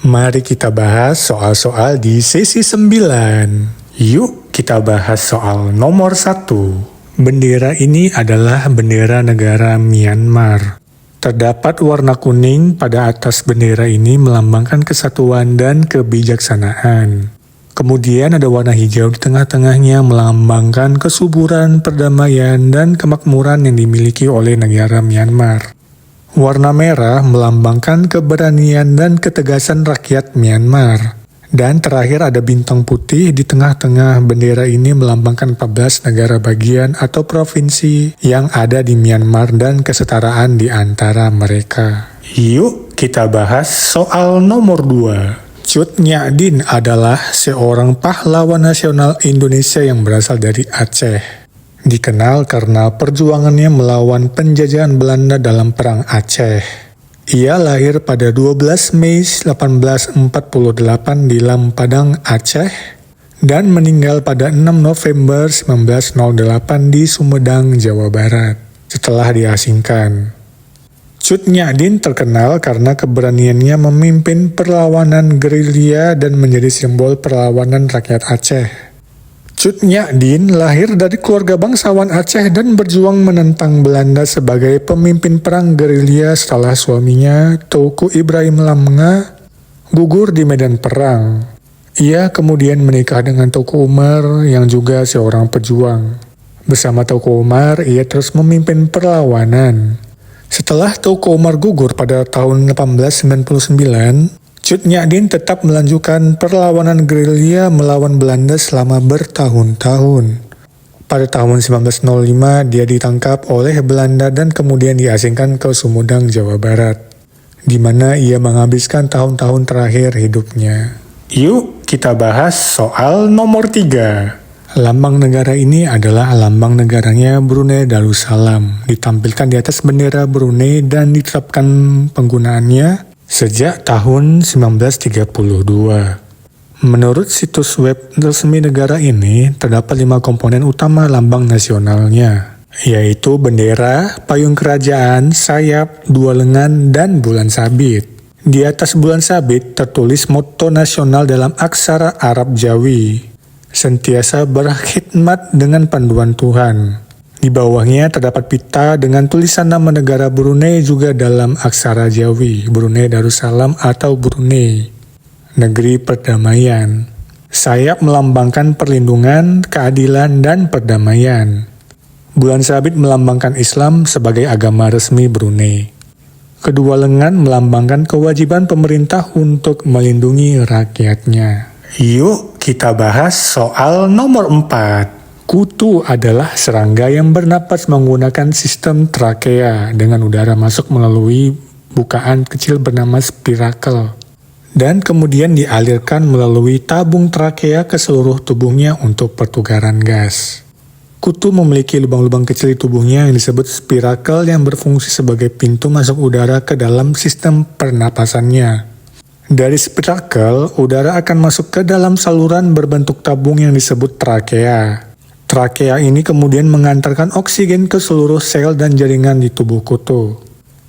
Mari kita bahas soal-soal di sesi 9. Yuk kita bahas soal nomor 1. Bendera ini adalah bendera negara Myanmar. Terdapat warna kuning pada atas bendera ini melambangkan kesatuan dan kebijaksanaan. Kemudian ada warna hijau di tengah-tengahnya melambangkan kesuburan, perdamaian, dan kemakmuran yang dimiliki oleh negara Myanmar. Warna merah melambangkan keberanian dan ketegasan rakyat Myanmar. Dan terakhir ada bintang putih di tengah-tengah bendera ini melambangkan 14 negara bagian atau provinsi yang ada di Myanmar dan kesetaraan di antara mereka. Yuk kita bahas soal nomor 2. Cut Nyak Dien adalah seorang pahlawan nasional Indonesia yang berasal dari Aceh. Dikenal karena perjuangannya melawan penjajahan Belanda dalam Perang Aceh. Ia lahir pada 12 Mei 1848 di Lampadang, Aceh, dan meninggal pada 6 November 1908 di Sumedang, Jawa Barat, setelah diasingkan. Cut Nyak Dien terkenal karena keberaniannya memimpin perlawanan gerilya dan menjadi simbol perlawanan rakyat Aceh. Cut Nyak Dien lahir dari keluarga bangsawan Aceh dan berjuang menentang Belanda sebagai pemimpin perang gerilya setelah suaminya, Teuku Ibrahim Lamnga, gugur di medan perang. Ia kemudian menikah dengan Teuku Umar yang juga seorang pejuang. Bersama Teuku Umar, ia terus memimpin perlawanan. Setelah Teuku Umar gugur pada tahun 1899, Cut Nyak Dien tetap melanjutkan perlawanan gerilya melawan Belanda selama bertahun-tahun. Pada tahun 1905, dia ditangkap oleh Belanda dan kemudian diasingkan ke Sumedang, Jawa Barat, di mana ia menghabiskan tahun-tahun terakhir hidupnya. Yuk kita bahas soal nomor 3. Lambang negara ini adalah lambang negaranya Brunei Darussalam, ditampilkan di atas bendera Brunei dan diterapkan penggunaannya sejak tahun 1932. Menurut situs web resmi negara ini, terdapat 5 komponen utama lambang nasionalnya, yaitu bendera, payung kerajaan, sayap, 2 lengan, dan bulan sabit. Di atas bulan sabit tertulis moto nasional dalam aksara Arab Jawi, "Sentiasa berkhidmat dengan panduan Tuhan." Di bawahnya terdapat pita dengan tulisan nama negara Brunei juga dalam aksara Jawi, Brunei Darussalam atau Brunei, negeri perdamaian. Sayap melambangkan perlindungan, keadilan, dan perdamaian. Bulan sabit melambangkan Islam sebagai agama resmi Brunei. Kedua lengan melambangkan kewajiban pemerintah untuk melindungi rakyatnya. Yuk kita bahas soal nomor 4. Kutu adalah serangga yang bernapas menggunakan sistem trakea dengan udara masuk melalui bukaan kecil bernama spirakel dan kemudian dialirkan melalui tabung trakea ke seluruh tubuhnya untuk pertukaran gas. Kutu memiliki lubang-lubang kecil di tubuhnya yang disebut spirakel yang berfungsi sebagai pintu masuk udara ke dalam sistem pernapasannya. Dari spirakel, udara akan masuk ke dalam saluran berbentuk tabung yang disebut trakea. Trakea ini kemudian mengantarkan oksigen ke seluruh sel dan jaringan di tubuh kutu.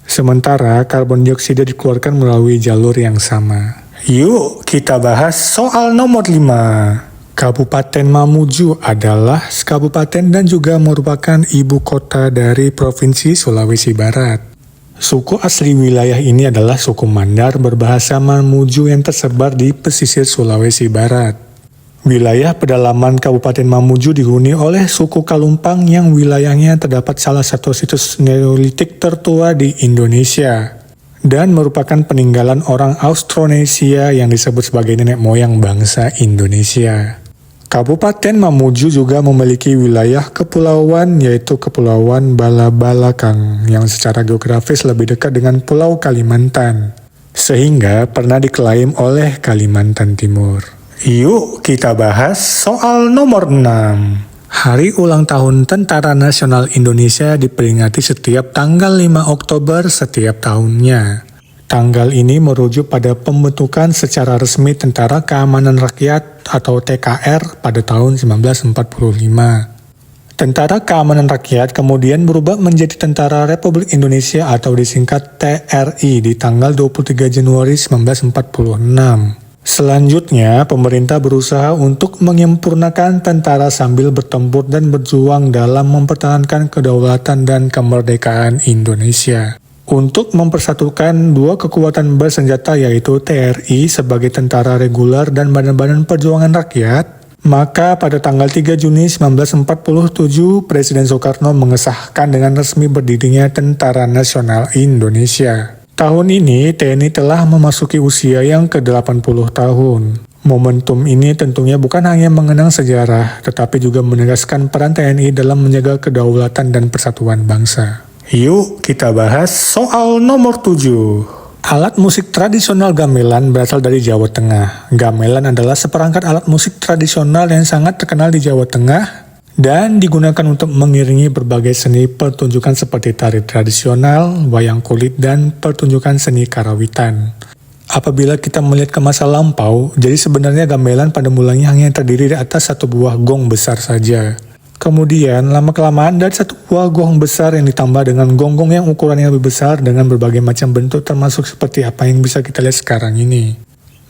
Sementara karbon dioksida dikeluarkan melalui jalur yang sama. Yuk kita bahas soal nomor 5. Kabupaten Mamuju adalah kabupaten dan juga merupakan ibu kota dari Provinsi Sulawesi Barat. Suku asli wilayah ini adalah suku Mandar berbahasa Mamuju yang tersebar di pesisir Sulawesi Barat. Wilayah pedalaman Kabupaten Mamuju dihuni oleh suku Kalumpang yang wilayahnya terdapat salah satu situs Neolitik tertua di Indonesia dan merupakan peninggalan orang Austronesia yang disebut sebagai nenek moyang bangsa Indonesia. Kabupaten Mamuju juga memiliki wilayah kepulauan yaitu Kepulauan Balabalakang yang secara geografis lebih dekat dengan Pulau Kalimantan, sehingga pernah diklaim oleh Kalimantan Timur. Yuk kita bahas soal nomor 6. Hari ulang tahun Tentara Nasional Indonesia diperingati setiap tanggal 5 Oktober setiap tahunnya. Tanggal ini merujuk pada pembentukan secara resmi Tentara Keamanan Rakyat atau TKR pada tahun 1945. Tentara Keamanan Rakyat kemudian berubah menjadi Tentara Republik Indonesia atau disingkat TRI di tanggal 23 Januari 1946. Selanjutnya, pemerintah berusaha untuk menyempurnakan tentara sambil bertempur dan berjuang dalam mempertahankan kedaulatan dan kemerdekaan Indonesia. Untuk mempersatukan dua kekuatan bersenjata yaitu TRI sebagai tentara reguler dan Badan-Badan Perjuangan Rakyat, maka pada tanggal 3 Juni 1947, Presiden Soekarno mengesahkan dengan resmi berdirinya Tentara Nasional Indonesia. Tahun ini, TNI telah memasuki usia yang ke-80 tahun. Momentum ini tentunya bukan hanya mengenang sejarah, tetapi juga menegaskan peran TNI dalam menjaga kedaulatan dan persatuan bangsa. Yuk kita bahas soal nomor 7. Alat musik tradisional gamelan berasal dari Jawa Tengah. Gamelan adalah seperangkat alat musik tradisional yang sangat terkenal di Jawa Tengah dan digunakan untuk mengiringi berbagai seni pertunjukan seperti tari tradisional, wayang kulit, dan pertunjukan seni karawitan. Apabila kita melihat ke masa lampau, jadi sebenarnya gamelan pada mulanya hanya terdiri di atas satu buah gong besar saja. Kemudian, lama-kelamaan dari satu buah gong besar yang ditambah dengan gong-gong yang ukurannya lebih besar dengan berbagai macam bentuk termasuk seperti apa yang bisa kita lihat sekarang ini.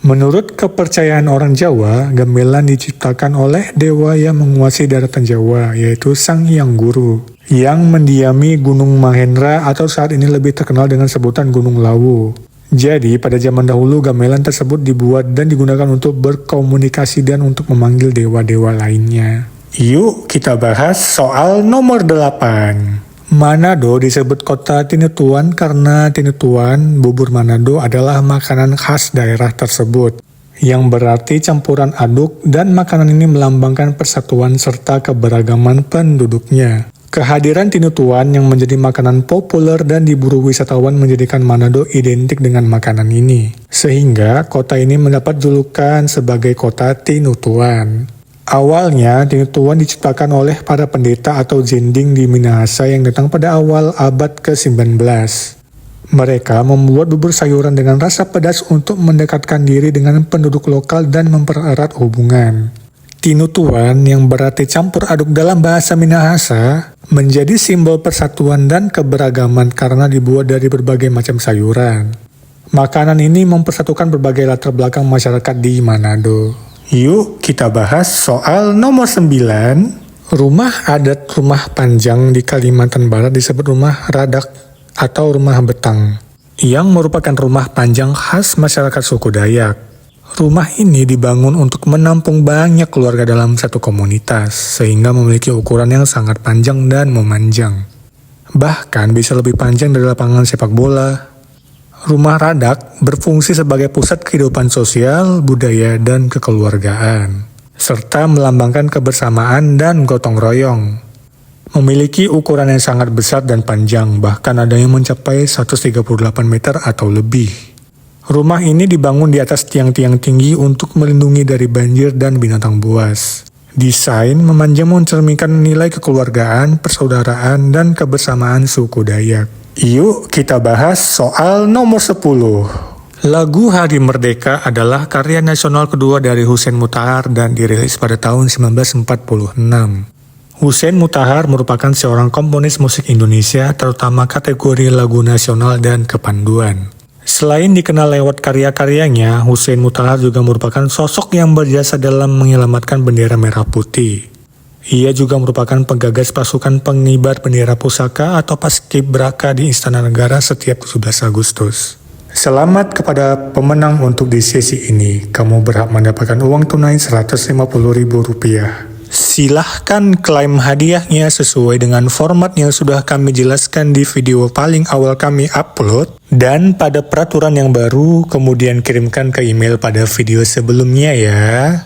Menurut kepercayaan orang Jawa, gamelan diciptakan oleh dewa yang menguasai daratan Jawa, yaitu Sang Hyang Guru, yang mendiami Gunung Mahendra atau saat ini lebih terkenal dengan sebutan Gunung Lawu. Jadi, pada zaman dahulu gamelan tersebut dibuat dan digunakan untuk berkomunikasi dan untuk memanggil dewa-dewa lainnya. Yuk kita bahas soal nomor 8. Manado disebut kota tinutuan karena tinutuan, bubur Manado adalah makanan khas daerah tersebut, yang berarti campuran aduk dan makanan ini melambangkan persatuan serta keberagaman penduduknya. Kehadiran tinutuan yang menjadi makanan populer dan diburu wisatawan menjadikan Manado identik dengan makanan ini, sehingga kota ini mendapat julukan sebagai kota tinutuan. Awalnya, tinutuan diciptakan oleh para pendeta atau jending di Minahasa yang datang pada awal abad ke-19. Mereka membuat bubur sayuran dengan rasa pedas untuk mendekatkan diri dengan penduduk lokal dan mempererat hubungan. Tinutuan yang berarti campur aduk dalam bahasa Minahasa menjadi simbol persatuan dan keberagaman karena dibuat dari berbagai macam sayuran. Makanan ini mempersatukan berbagai latar belakang masyarakat di Manado. Yuk kita bahas soal nomor 9. Rumah adat Rumah Panjang di Kalimantan Barat disebut rumah radak atau rumah betang, yang merupakan rumah panjang khas masyarakat suku Dayak. Rumah ini dibangun untuk menampung banyak keluarga dalam satu komunitas, sehingga memiliki ukuran yang sangat panjang dan memanjang. Bahkan bisa lebih panjang dari lapangan sepak bola. Rumah radak berfungsi sebagai pusat kehidupan sosial, budaya, dan kekeluargaan, serta melambangkan kebersamaan dan gotong royong. Memiliki ukuran yang sangat besar dan panjang, bahkan ada yang mencapai 138 meter atau lebih. Rumah ini dibangun di atas tiang-tiang tinggi untuk melindungi dari banjir dan binatang buas. Desain memanjang mencerminkan nilai kekeluargaan, persaudaraan, dan kebersamaan suku Dayak. Yuk kita bahas soal nomor 10. Lagu Hari Merdeka adalah karya nasional kedua dari Husein Mutahar dan dirilis pada tahun 1946. Husein Mutahar merupakan seorang komponis musik Indonesia, terutama kategori lagu nasional dan kepanduan. Selain dikenal lewat karya-karyanya, Husein Mutahar juga merupakan sosok yang berjasa dalam menyelamatkan bendera merah putih. Ia juga merupakan penggagas pasukan pengibar bendera pusaka atau Paskibraka di Istana Negara setiap 17 Agustus. Selamat kepada pemenang untuk di sesi ini. Kamu berhak mendapatkan uang tunai Rp150.000. Silahkan klaim hadiahnya sesuai dengan format yang sudah kami jelaskan di video paling awal kami upload. Dan pada peraturan yang baru, kemudian kirimkan ke email pada video sebelumnya ya.